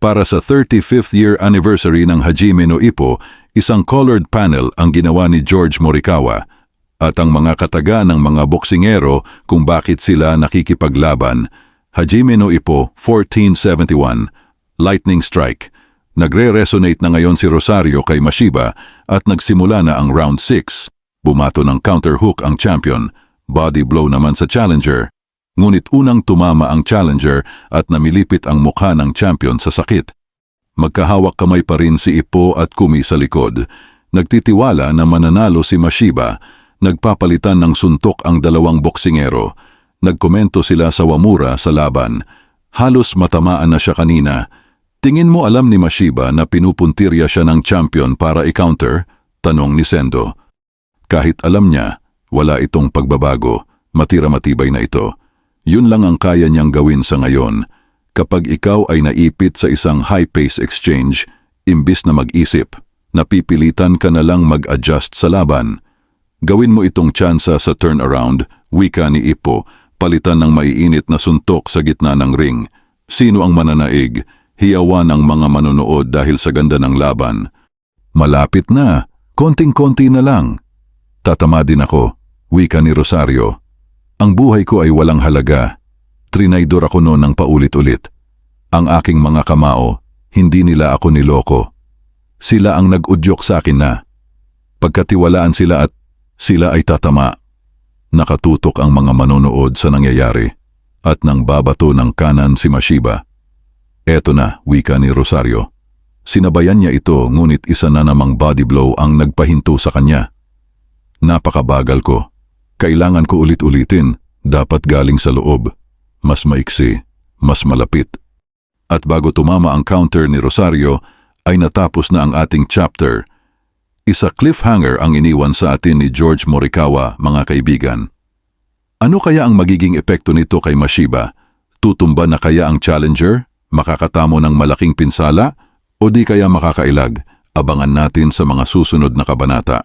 Para sa 35th year anniversary ng Hajime no Ippo, isang colored panel ang ginawa ni George Morikawa at ang mga kataga ng mga boksingero kung bakit sila nakikipaglaban. Hajime no Ippo, 1471, Lightning Strike. Nagre-resonate na ngayon si Rosario kay Mashiba at nagsimula na ang round 6. Bumato ng counterhook ang champion, body blow naman sa challenger. Ngunit unang tumama ang challenger at namilipit ang mukha ng champion sa sakit. Magkahawak kamay pa rin si Ippo at Kumi sa likod. Nagtitiwala na mananalo si Mashiba. Nagpapalitan ng suntok ang dalawang boksingero. Nagkomento sila sa Wamura sa laban. Halos matamaan na siya kanina. Tingin mo alam ni Mashiba na pinupuntirya siya ng champion para i-counter? Tanong ni Sendo. Kahit alam niya, wala itong pagbabago. Matira-matibay na ito. Yun lang ang kaya niyang gawin sa ngayon. Kapag ikaw ay naipit sa isang high-pace exchange, imbis na mag-isip, napipilitan ka na lang mag-adjust sa laban. Gawin mo itong tsansa sa turnaround, wika ni Ippo, palitan ng maiinit na suntok sa gitna ng ring. Sino ang mananaig? Hiyawan ng mga manonood dahil sa ganda ng laban. Malapit na, konting-konti na lang. Tatama din ako, wika ni Rosario. Ang buhay ko ay walang halaga. Trinaydor ako noon ng paulit-ulit. Ang aking mga kamao, hindi nila ako niloko. Sila ang nag-udyok sa akin na. Pagkatiwalaan sila at sila ay tatama. Nakatutok ang mga manonood sa nangyayari at nang babato ng kanan si Mashiba. Eto na, wika ni Rosario. Sinabayan niya ito ngunit isa na namang body blow ang nagpahinto sa kanya. Napakabagal ko. Kailangan ko ulit-ulitin, dapat galing sa loob. Mas maiksi, mas malapit. At bago tumama ang counter ni Rosario, ay natapos na ang ating chapter. Isa cliffhanger ang iniwan sa atin ni George Morikawa, mga kaibigan. Ano kaya ang magiging epekto nito kay Mashiba? Tutumba na kaya ang challenger? Makakatamo ng malaking pinsala? O di kaya makakailag? Abangan natin sa mga susunod na kabanata.